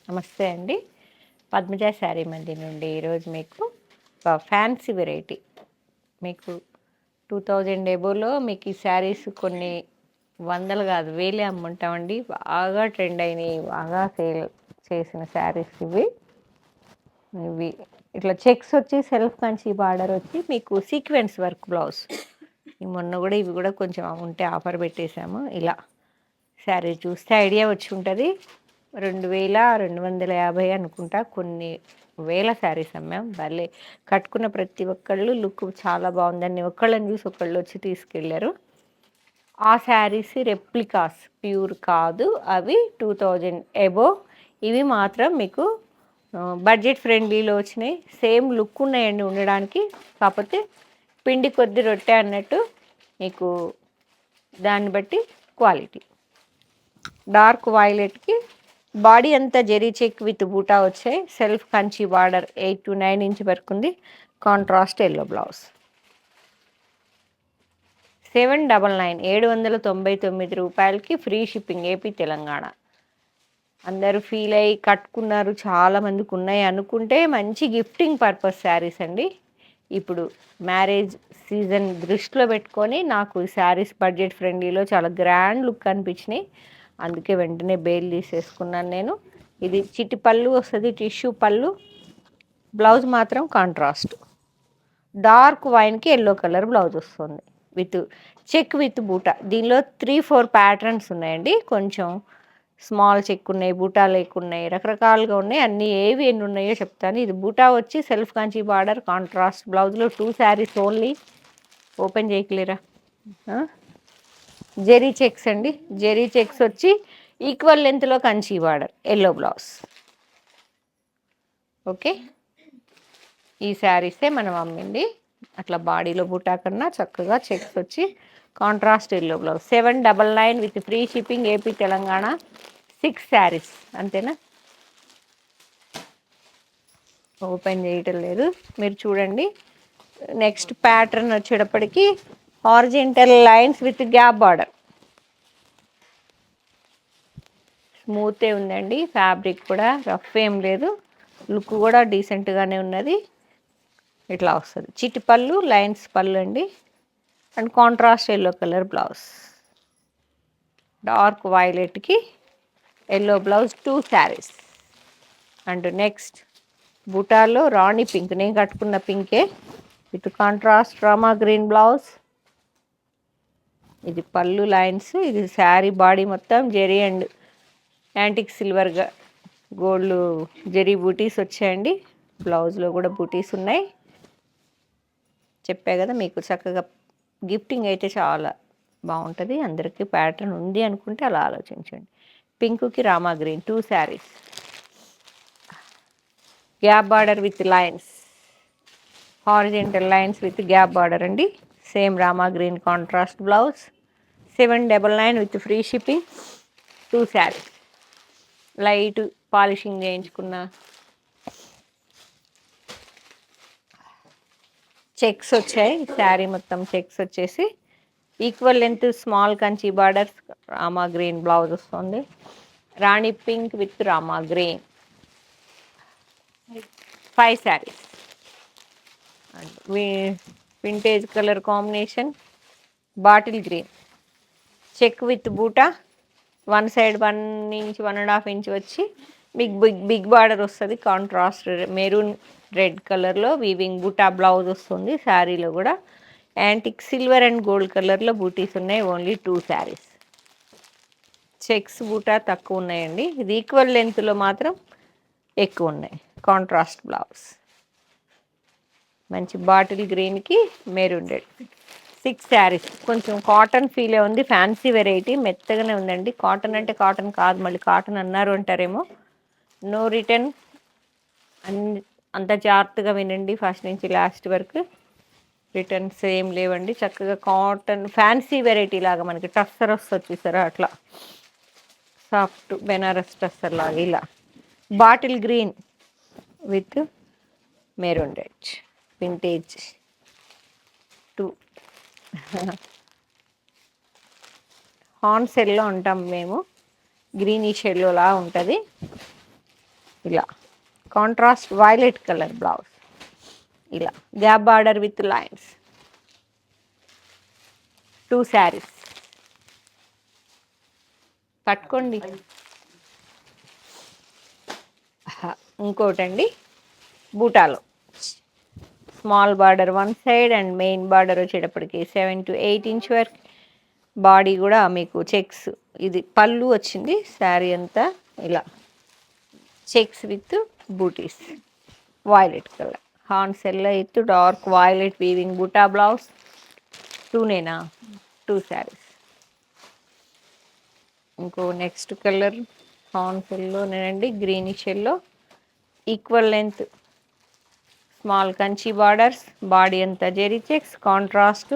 నమస్తే అండి. పద్మజ శారీ మండి నుండి ఈరోజు మీకు ఒక ఫ్యాన్సీ వెరైటీ మీకు 2000 ఎబోలో మీకు ఈ శారీస్ కొన్ని వందలు కాదు వేలే అమ్ముంటామండి. బాగా ట్రెండ్ అయినాయి, బాగా సేల్ చేసిన శారీస్ ఇవి. ఇవి ఇట్లా చెక్స్ వచ్చి సెల్ఫ్ కంచి బార్డర్ వచ్చి మీకు సీక్వెన్స్ వర్క్ బ్లౌజ్. మొన్న కూడా ఇవి కూడా కొంచెం ఉంటే ఆఫర్ పెట్టేశాము. ఇలా శారీ చూస్తే ఐడియా వచ్చి ఉంటుంది. 2250 అనుకుంటా. కొన్ని వేల శారీస్ అమ్మాం. భలే కట్టుకున్న ప్రతి ఒక్కళ్ళు లుక్ చాలా బాగుందని ఒక్కళ్ళని చూసి ఒకళ్ళు వచ్చి తీసుకెళ్ళారు. ఆ శారీస్ రెప్లికాస్, ప్యూర్ కాదు, అవి 2000 ఎబో. ఇవి మాత్రం మీకు బడ్జెట్ ఫ్రెండ్లీలో వచ్చినాయి. సేమ్ లుక్ ఉన్నాయండి ఉండడానికి. కాకపోతే పిండి కొద్ది రొట్టె అన్నట్టు మీకు దాన్ని బట్టి క్వాలిటీ. డార్క్ వైలెట్కి బాడీ అంతా జెరీ చెక్ విత్ బూటా వచ్చాయి. Self Kanchi border 8 to 9 inch వరకు ఉంది. Contrast yellow blouse. 799 రూపాయలకి ఫ్రీ షిప్పింగ్ ఏపీ తెలంగాణ. అందరూ ఫీల్ అయ్యి కట్టుకున్నారు, చాలామందికి ఉన్నాయి అనుకుంటే మంచి గిఫ్టింగ్ పర్పస్ శారీస్ అండి. ఇప్పుడు మ్యారేజ్ సీజన్ దృష్టిలో పెట్టుకొని నాకు ఈ శారీస్ బడ్జెట్ ఫ్రెండ్లీలో చాలా గ్రాండ్ లుక్ అనిపించినాయి. అందుకే వెంటనే బేల్ తీసేసుకున్నాను నేను. ఇది చిట్టి పళ్ళు వస్తుంది, టిష్యూ పళ్ళు. బ్లౌజ్ మాత్రం కాంట్రాస్ట్ డార్క్ వైన్కి ఎల్లో కలర్ బ్లౌజ్ వస్తుంది విత్ చెక్ విత్ బూటా. దీనిలో 3-4 ప్యాటర్న్స్ ఉన్నాయండి. కొంచెం స్మాల్ చెక్ ఉన్నాయి, బూటా లేకున్నాయి, రకరకాలుగా ఉన్నాయి. అన్నీ ఏవి ఎన్ని ఉన్నాయో చెప్తాను. ఇది బూటా వచ్చి సెల్ఫ్ కాంచి బార్డర్ కాంట్రాస్ట్ బ్లౌజ్లో 2 శారీస్ ఓన్లీ. ఓపెన్ చేయకలేరా. జెరీ చెక్స్ అండి. జెరీ చెక్స్ వచ్చి ఈక్వల్ లెంత్లో Kanchi border yellow blouse. Okay, ఈ శారీసే మనం అమ్మింది. అట్లా బాడీలో బూటా కన్నా చక్కగా చెక్స్ వచ్చి contrast yellow blouse. 799 with free shipping AP Telangana. 6 saris అంతేనా. ఓపెన్ చేయటం లేదు, మీరు చూడండి. నెక్స్ట్ ప్యాటర్న్ వచ్చేటప్పటికి horizontal lines with gap border. స్మూతే ఉందండి. ఫ్యాబ్రిక్ కూడా రఫ్ ఏం లేదు. లుక్ కూడా డీసెంట్గానే ఉన్నది. ఇట్లా వస్తుంది. చిట్టి పళ్ళు, లైన్స్ పళ్ళు అండి. And contrast yellow colour blouse. Dark వైలెట్కి yellow blouse 2 saris. And next బుటాలో రాణి పింక్, నేను కట్టుకున్న పింకే with contrast Rama green blouse. ఇది పళ్ళు లైన్స్. ఇది శారీ బాడీ మొత్తం జెరీ అండ్ యాంటిక్ సిల్వర్గా గోల్డ్ జెరీ బూటీస్ వచ్చాయండి. బ్లౌజ్లో కూడా బూటీస్ ఉన్నాయి. చెప్పా కదా మీకు చక్కగా గిఫ్టింగ్ అయితే చాలా బాగుంటుంది. అందరికీ ప్యాటర్న్ ఉంది అనుకుంటే అలా ఆలోచించండి. పింక్కి Rama green 2 saris. Gap border with lines, horizontal lines with gap border అండి. Same Rama green contrast blouse. 799 with free shipping. 2 saris. Light polishing చేయించుకున్న చెక్స్ వచ్చాయి. శారీ మొత్తం చెక్స్ వచ్చేసి equal length small Kanchi border Rama green blouse వస్తుంది. Rani pink with Rama green 5 saris. And vintage colour combination bottle green check with buta. 1 side 1 inch 1.5 inch వచ్చి big big big border వస్తుంది. Contrast maroon red కలర్లో weaving buta blouse వస్తుంది. శారీలో కూడా యాంటిక్ సిల్వర్ అండ్ గోల్డ్ కలర్లో బూటీస్ ఉన్నాయి. Only 2 saris. Checks బూటా తక్కువ ఉన్నాయండి. ఇది ఈక్వల్ లెంత్లో మాత్రం ఎక్కువ ఉన్నాయి. Contrast blouse. మంచి బాటిల్ గ్రీన్కి మెరూన్ రెడ్. 6 శారీస్. కొంచెం కాటన్ ఫీలే ఉంది. ఫ్యాన్సీ వెరైటీ, మెత్తగానే ఉందండి. కాటన్ అంటే కాటన్ కాదు, మళ్ళీ కాటన్ అన్నారు అంటారేమో. No return. అంత జాగ్రత్తగా వినండి ఫస్ట్ నుంచి లాస్ట్ వరకు. రిటర్న్స్ ఏం లేవండి. చక్కగా కాటన్ ఫ్యాన్సీ వెరైటీ లాగా మనకి టస్సర్ వస్తుంది చూసారా, అట్లా సాఫ్ట్ బెనారస్ టస్సర్ లాగా. ఇలా bottle green with maroon red vintage 2. హార్న్ సెల్లో ఉంటాం మేము. గ్రీనీ షెడ్లోలా ఉంటుంది. ఇలా కాంట్రాస్ట్ వైలెట్ కలర్ బ్లౌజ్, ఇలా gap border with lines, 2 saris. పట్టుకోండి. ఇంకోటండి బూటాలో small border 1 side and main border వచ్చేటప్పటికి 7 to 8 ఇంచ్ వరకు. బాడీ కూడా మీకు చెక్స్, ఇది పళ్ళు వచ్చింది. శారీ అంతా ఇలా checks with butis, violet colour హాన్స్ yellow with dark violet weaving buta blouse. 2 saris. ఇంకో నెక్స్ట్ కలర్ హాన్స్ ఎల్లోనేనండి, greenish yellow, equal length small Kanchi borders, body అంతా zari checks, contrast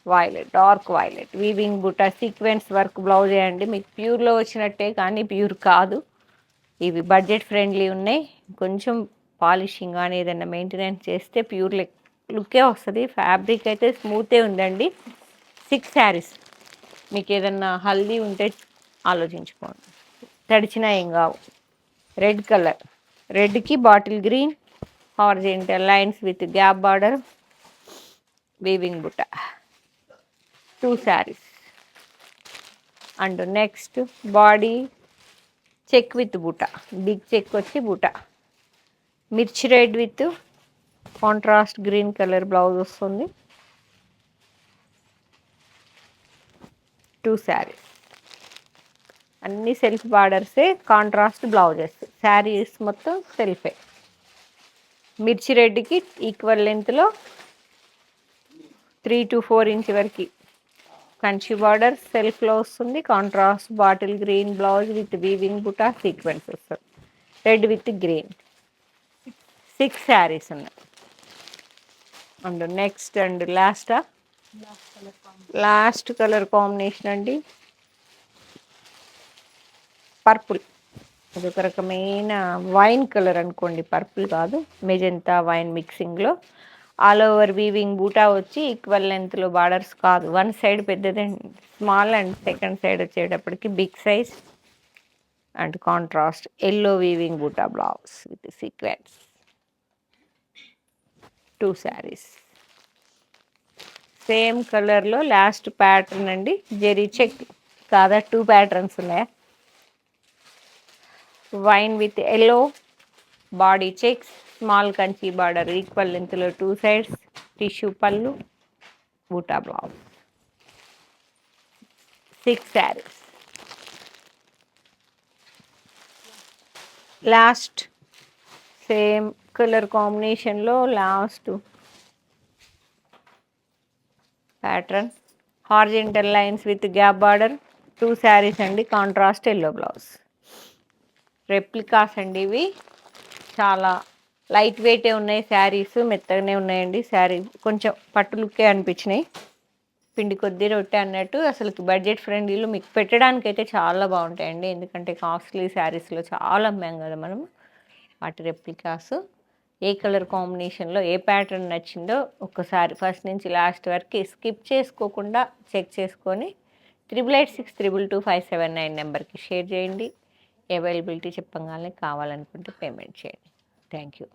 violet, dark violet weaving buta sequence work బ్లౌజే అండి. మీకు ప్యూర్లో వచ్చినట్టే కానీ ప్యూర్ కాదు. ఇవి బడ్జెట్ ఫ్రెండ్లీ ఉన్నాయి. కొంచెం పాలిషింగ్ కానీ ఏదైనా మెయింటెనెన్స్ చేస్తే ప్యూర్ లుక్కే వస్తుంది. ఫ్యాబ్రిక్ అయితే స్మూతే ఉందండి. 6 శారీస్. మీకు ఏదన్నా హల్దీ ఉంటే ఆలోచించుకోండి, తడిచినా ఏం కావు. రెడ్ కలర్, రెడ్కి bottle green, horizontal lines with gap border, weaving buta, 2 saris. And next body check with buta, big check వచ్చి బుట్ట, మిర్చి red with contrast green colour blouse వస్తుంది, 2 శారీస్. అన్ని సెల్ఫ్ బార్డర్సే, కాంట్రాస్ట్ బ్లౌజెస్. శారీస్ మొత్తం సెల్ఫే. మిర్చి రెడ్కి ఈక్వల్ లెంత్లో 3 to 4 ఇంచ్ వరకు కంచి బార్డర్ సెల్ఫ్లో వస్తుంది. Contrast bottle green blouse with weaving buta sequence వస్తుంది. Red with green. 6 శారీస్ ఉన్నాయి. And next and last colour combination అండి పర్పుల్. అది ఒక రకమైన వైన్ కలర్ అనుకోండి, పర్పుల్ కాదు, మెజెంతా వైన్ మిక్సింగ్లో. ఆల్ ఓవర్ వీవింగ్ బూటా వచ్చి ఈక్వల్ లెంత్లో బార్డర్స్ కాదు, 1 సైడ్ పెద్దది స్మాల్ అండ్ సెకండ్ సైడ్ వచ్చేటప్పటికి big size. And contrast yellow weaving buta blouse with sequence, 2 saris. Same కలర్లో లాస్ట్ ప్యాటర్న్ అండి, జెరీ చెక్ కాదా, 2 ప్యాటర్న్స్ ఉన్నాయా. Wine with yellow, body checks, small Kanchi border equal లెంత్లో 2 సైడ్స్, టిష్యూ పళ్ళు, buta blouse, 6 saris. Last same colour కాంబినేషన్లో last pattern horizontal lines with gap border, 2 saris అండి, contrast yellow blouse. Replicas అండి ఇవి, చాలా లైట్ వెయిటే ఉన్నాయి. శారీస్ మెత్తగానే ఉన్నాయండి. శారీ కొంచెం పట్టు లుక్కే అనిపించినాయి, పిండి కొద్ది రొట్టె అన్నట్టు. అసలు బడ్జెట్ ఫ్రెండ్లీలో మీకు పెట్టడానికి అయితే చాలా బాగుంటాయండి, ఎందుకంటే కాస్ట్లీ శారీస్లో చాలా అమ్మాం కదా మనం. వాటి రెప్లికాస్. ఏ కలర్ కాంబినేషన్లో ఏ ప్యాటర్న్ నచ్చిందో ఒక్కసారి ఫస్ట్ నుంచి లాస్ట్ వరకు స్కిప్ చేసుకోకుండా చెక్ చేసుకొని 8886222579 నెంబర్కి షేర్ చేయండి. అవైలబిలిటీ చెప్పగానే కావాలనుకుంటే పేమెంట్ చేయండి. Thank you.